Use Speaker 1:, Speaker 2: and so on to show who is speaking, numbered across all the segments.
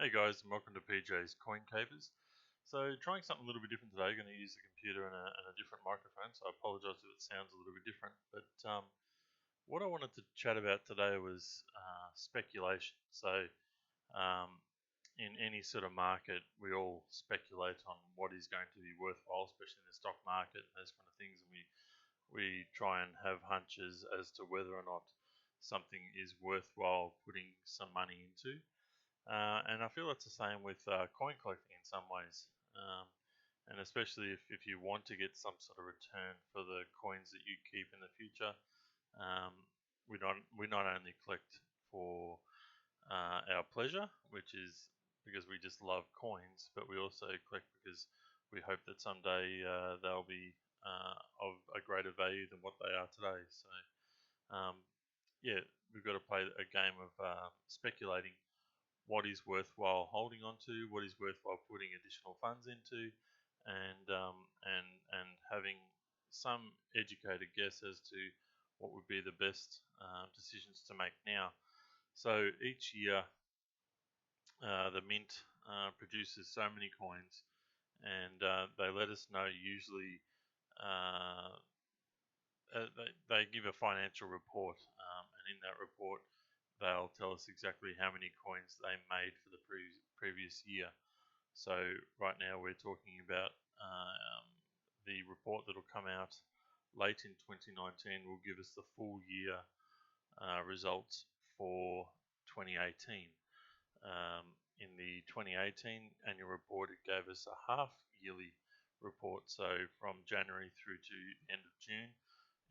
Speaker 1: Hey guys, and welcome to PJ's Coin Capers. So, trying something a little bit different today. Going to use the computer and a different microphone, so I apologise if it sounds a little bit different. But what I wanted to chat about today was speculation. So, um, in any sort of market, we all speculate on what is going to be worthwhile, especially in the stock market and those kind of things. And we try and have hunches as to whether or not something is worthwhile putting some money into. And I feel it's the same with coin collecting in some ways. And especially if you want to get some sort of return for the coins that you keep in the future, um, we not only collect for our pleasure, which is because we just love coins, but we also collect because we hope that someday they'll be of a greater value than what they are today. So yeah, we've got to play a game of speculating what is worthwhile holding on to, what is worthwhile putting additional funds into, and having some educated guess as to what would be the best decisions to make now. So each year, the mint produces so many coins, and they let us know usually. Uh, they give a financial report, and in that report, they'll tell us exactly how many coins they made for the previous year. So right now we're talking about the report that will come out late in 2019 will give us the full year results for 2018. In the 2018 annual report, it gave us a half yearly report. So from January through to the end of June,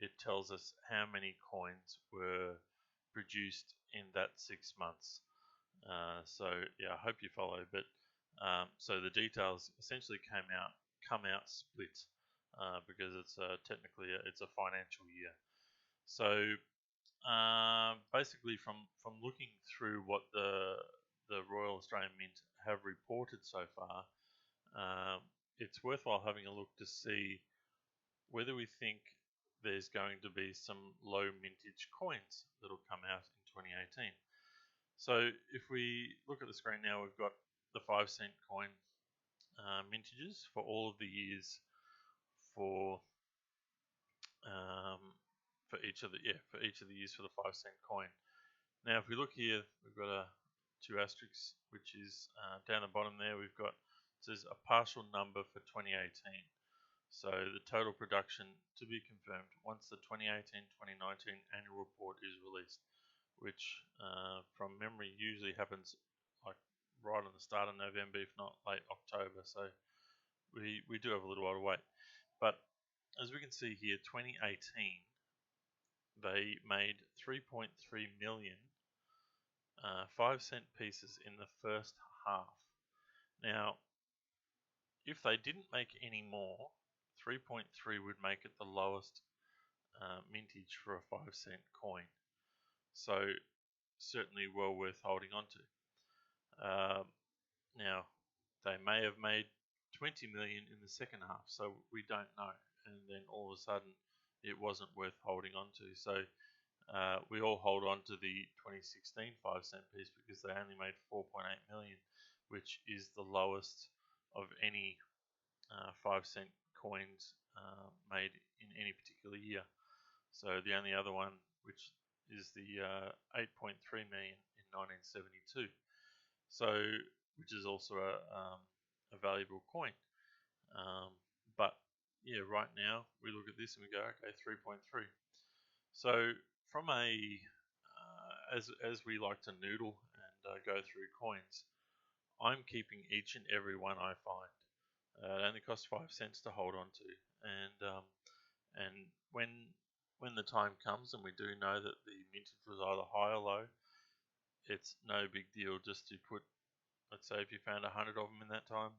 Speaker 1: it tells us how many coins were produced in that 6 months. So yeah, I hope you follow. But so the details essentially come out split because it's technically it's a financial year. So basically, from looking through what the Royal Australian Mint have reported so far, it's worthwhile having a look to see whether we think there's going to be some low mintage coins that'll come out in 2018. So if we look at the screen now, we've got the 5 cent coin mintages for all of the years for um, for each of the years for the 5 cent coin. Now, if we look here, we've got two asterisks, which is down the bottom there. We've got it says a partial number for 2018. So the total production to be confirmed once the 2018-2019 annual report is released, which from memory usually happens like right on the start of November, if not late October. So we do have a little while to wait. But as we can see here, 2018, they made 3.3 million 5 cent pieces in the first half. Now, if they didn't make any more, 3.3 would make it the lowest mintage for a 5 cent coin. So certainly well worth holding on to. Now, they may have made 20 million in the second half, so we don't know. And then all of a sudden, it wasn't worth holding on to. So we all hold on to the 2016 5 cent piece because they only made 4.8 million, which is the lowest of any 5 cent coins made in any particular year. So the only other one, which is the 8.3 million in 1972. So, which is also a valuable coin. But yeah, right now we look at this and we go, okay, 3.3. So from a as we like to noodle and go through coins, I'm keeping each and every one I find. It only costs 5 cents to hold on to, and when the time comes and we do know that the mintage was either high or low, it's no big deal just to put. Let's say if you found 100 of them in that time,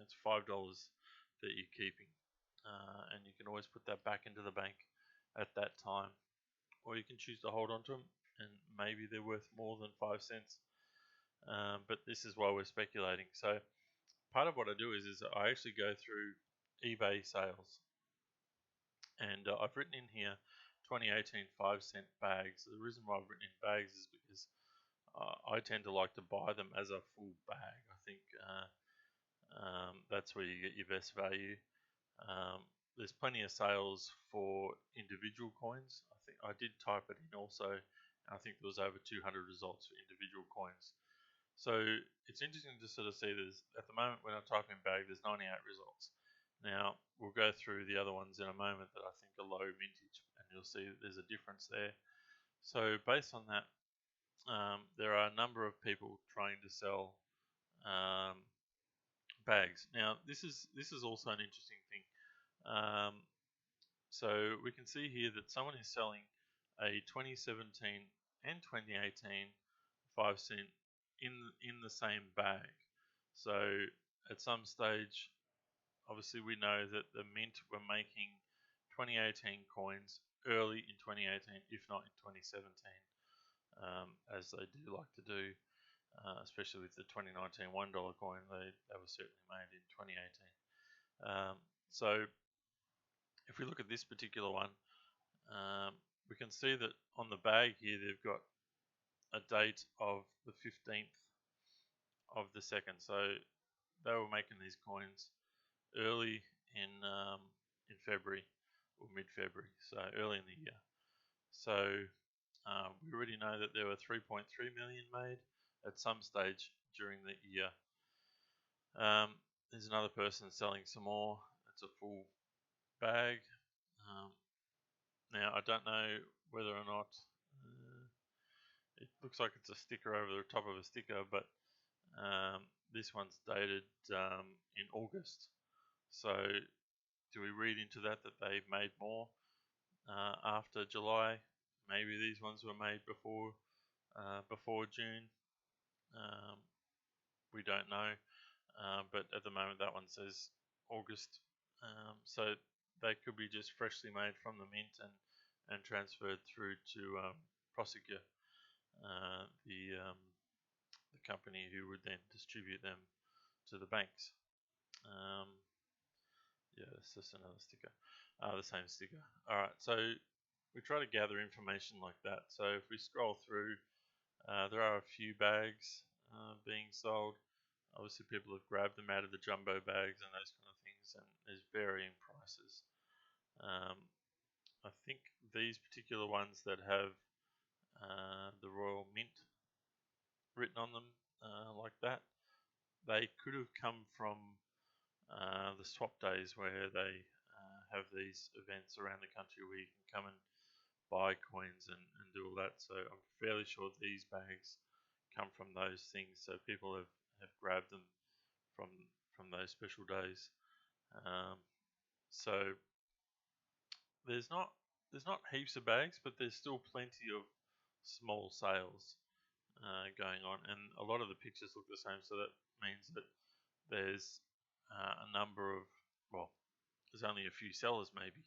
Speaker 1: it's $5 that you're keeping, and you can always put that back into the bank at that time, or you can choose to hold on to them, and maybe they're worth more than 5 cents. But this is why we're speculating. So part of what I do is I actually go through eBay sales, and I've written in here 2018 5 cent bags. The reason why I've written in bags is because I tend to like to buy them as a full bag. I think that's where you get your best value. There's plenty of sales for individual coins. I think I did type it in also. I think there was over 200 results for individual coins. So it's interesting to sort of see there's, at the moment when I type in bag, there's 98 results. Now, we'll go through the other ones in a moment that I think are low mintage, and you'll see that there's a difference there. So based on that, there are a number of people trying to sell bags. Now, this is also an interesting thing. So we can see here that someone is selling a 2017 and 2018 5 cent in the same bag. So at some stage, obviously we know that the mint were making 2018 coins early in 2018, if not in 2017, as they do like to do, especially with the 2019 $1 coin. They were certainly made in 2018. So if we look at this particular one, we can see that on the bag here they've got a date of the 15th of the 2nd. So they were making these coins early in February or mid-February, so early in the year. So we already know that there were 3.3 million made at some stage during the year. There's another person selling some more. It's a full bag. Now I don't know whether or not it looks like it's a sticker over the top of a sticker, but this one's dated in August. So do we read into that they've made more after July? Maybe these ones were made before June. We don't know, but at the moment that one says August. So they could be just freshly made from the mint and transferred through to Prosegur, the company who would then distribute them to the banks. Yeah, it's just another sticker, the same sticker. All right, so we try to gather information like that. So if we scroll through, there are a few bags being sold. Obviously, people have grabbed them out of the jumbo bags and those kind of things, and there's varying prices. I think these particular ones that have the Royal Mint written on them like that, they could have come from the swap days where they have these events around the country where you can come and buy coins and do all that. So I'm fairly sure these bags come from those things. So people have grabbed them from those special days. So there's not heaps of bags, but there's still plenty of small sales going on, and a lot of the pictures look the same. So that means that there's a number of, well, there's only a few sellers maybe,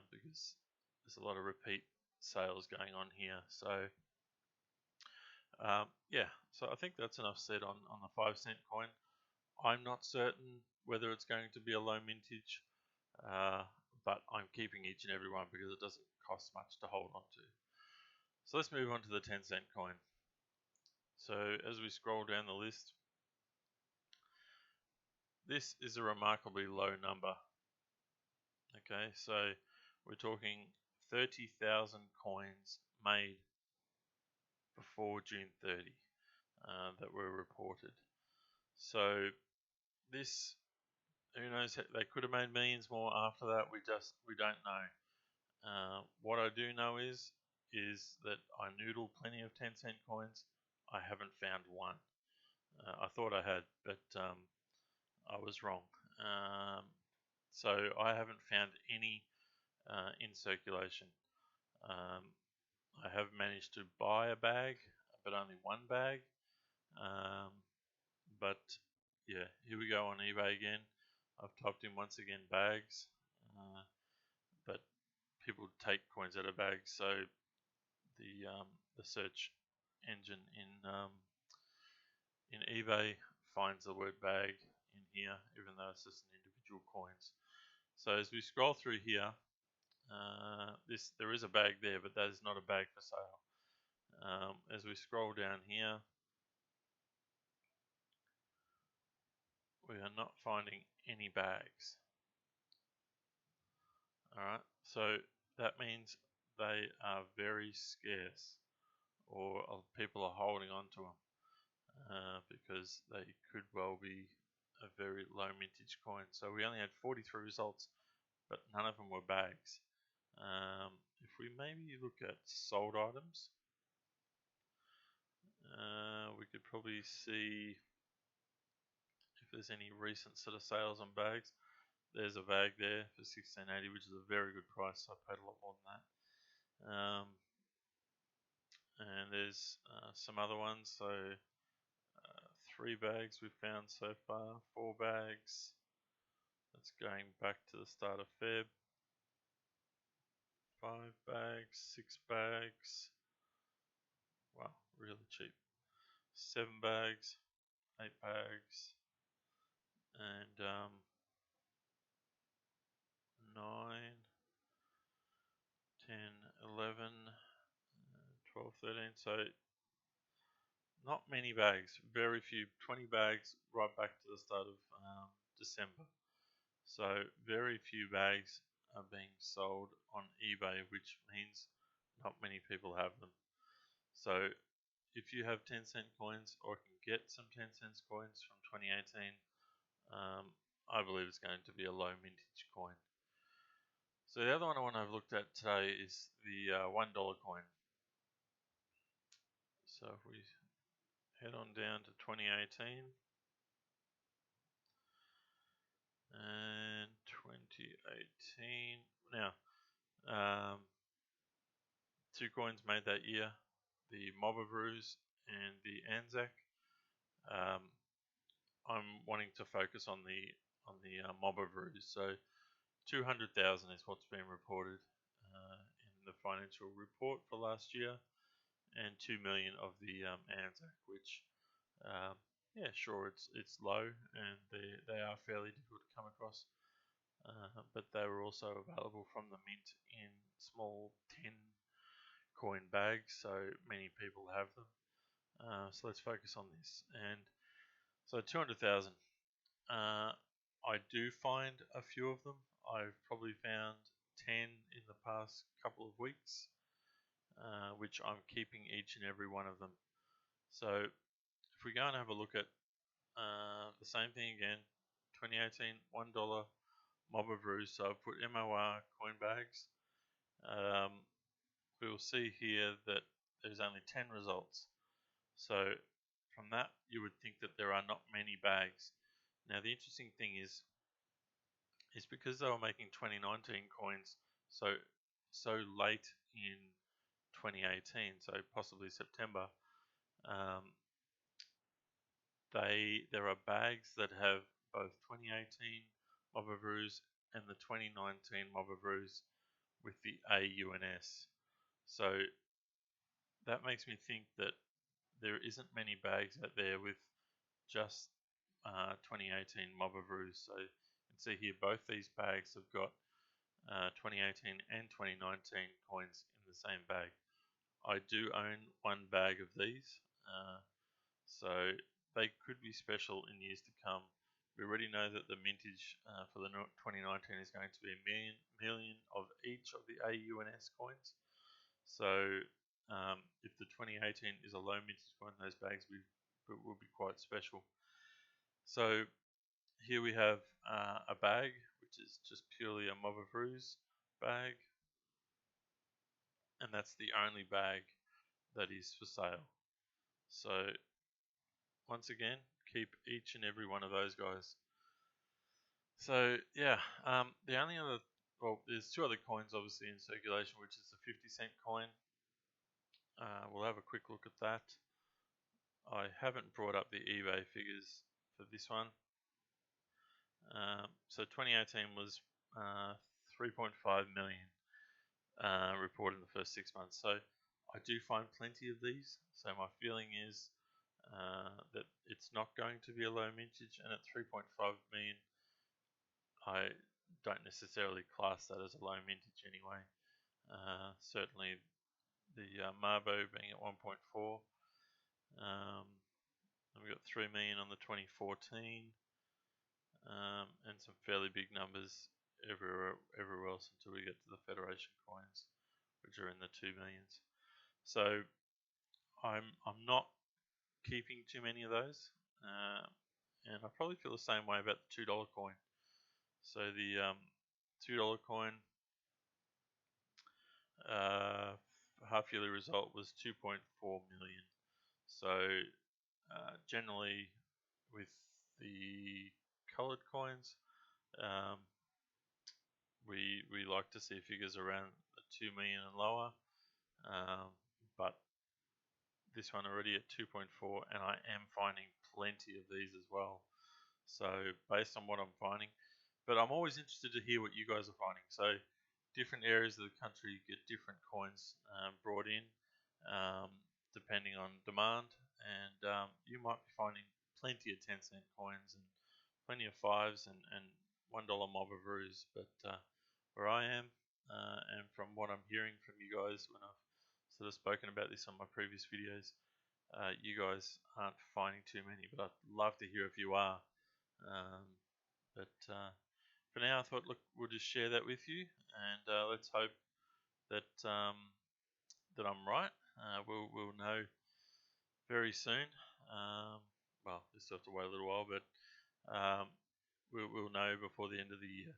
Speaker 1: because there's a lot of repeat sales going on here. So yeah, so I think that's enough said on the 5 cent coin. I'm not certain whether it's going to be a low mintage, but I'm keeping each and every one because it doesn't cost much to hold on to. So let's move on to the 10-cent coin. So as we scroll down the list, this is a remarkably low number. Okay, so we're talking 30,000 coins made before June 30 that were reported. So this, who knows, they could have made millions more after that. We don't know. What I do know is that I noodled plenty of 10-cent coins. I haven't found one. I thought I had, but I was wrong. So I haven't found any in circulation. I have managed to buy a bag, but only one bag. But yeah, here we go on eBay again. I've typed in once again bags, but people take coins out of bags, so the search engine in eBay finds the word bag in here, even though it's just an individual coins. So as we scroll through here, there is a bag there, but that is not a bag for sale. As we scroll down here, we are not finding any bags. Alright, so that means they are very scarce, or people are holding on to them because they could well be a very low mintage coin. So we only had 43 results, but none of them were bags. If we maybe look at sold items, we could probably see if there's any recent sort of sales on bags. There's a bag there for 16.80, which is a very good price. I paid a lot more than that. And there's some other ones. So 3 bags we've found so far, 4 bags. That's going back to the start of Feb. 5 bags, 6 bags. Wow, really cheap. 7 bags, 8 bags, and 9, 10, 11, 12, 13. So not many bags, very few, 20 bags right back to the start of December. So very few bags are being sold on eBay, which means not many people have them. So if you have 10-cent coins or can get some 10-cent coins from 2018, I believe it's going to be a low mintage coin. So the other one I want to have looked at today is the $1 coin. So if we head on down to 2018 and 2018. Now, 2 coins made that year, the Mobberus and the Anzac. I'm wanting to focus on the Mobberus. So 200,000 is what's been reported in the financial report for last year, and 2 million of the Anzac, which yeah, sure, it's low, and they are fairly difficult to come across, but they were also available from the mint in small 10 coin bags, so many people have them. So let's focus on this. And so 200,000. I do find a few of them. I've probably found 10 in the past couple of weeks, which I'm keeping each and every one of them. So if we go and have a look at the same thing again, 2018, $1 Mobberus. So I've put MOR coin bags. We will see here that there's only 10 results. So from that, you would think that there are not many bags. Now the interesting thing is because they were making 2019 coins so late in 2018, so possibly September, there are bags that have both 2018 Mobberus and the 2019 Mobberus with the AUNS. So that makes me think that there isn't many bags out there with just 2018 Mobberus. So you can see here both these bags have got 2018 and 2019 coins in the same bag. I do own one bag of these, so they could be special in years to come. We already know that the mintage for the 2019 is going to be a million of each of the AUNS coins. So if the 2018 is a low mintage coin, those bags will be quite special. So here we have a bag, which is just purely a Mobberus bag, and that's the only bag that is for sale. So once again, keep each and every one of those guys. So yeah, the only other, well, there's 2 other coins obviously in circulation, which is the 50-cent coin. We'll have a quick look at that. I haven't brought up the eBay figures for this one. So 2018 was 3.5 million reported in the first 6 months. So I do find plenty of these. So my feeling is that it's not going to be a low mintage, and at 3.5 million, I don't necessarily class that as a low mintage anyway. Certainly the Marbo being at 1.4. We've got 3 million on the 2014, and some fairly big numbers everywhere else until we get to the Federation coins, which are in the 2 millions. So I'm not keeping too many of those, and I probably feel the same way about the $2 coin. So the $2 coin half yearly result was 2.4 million. So generally with the colored coins, we like to see figures around 2 million and lower, but this one already at 2.4, and I am finding plenty of these as well. So based on what I'm finding, but I'm always interested to hear what you guys are finding. So different areas of the country get different coins brought in depending on demand, and you might be finding plenty of 10-cent coins and plenty of 5s and $1 Mobaroos, but where I am, and from what I'm hearing from you guys when I've sort of spoken about this on my previous videos, you guys aren't finding too many, but I'd love to hear if you are. But for now, I thought, look, we'll just share that with you, and let's hope that that I'm right. We'll know very soon. Well, we still have to wait a little while, but we'll know before the end of the year.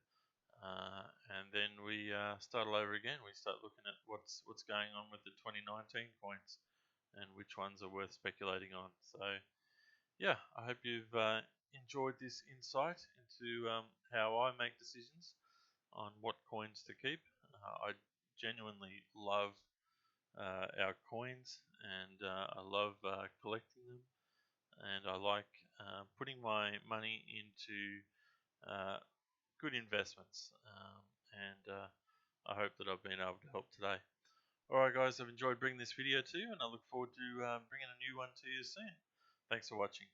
Speaker 1: And then we start all over again. We start looking at what's going on with the 2019 coins and which ones are worth speculating on. So yeah, I hope you've enjoyed this insight into how I make decisions on what coins to keep. I genuinely love our coins, and I love collecting them, and I like putting my money into good investments, and I hope that I've been able to help today. Alright guys, I've enjoyed bringing this video to you, and I look forward to bringing a new one to you soon. Thanks for watching.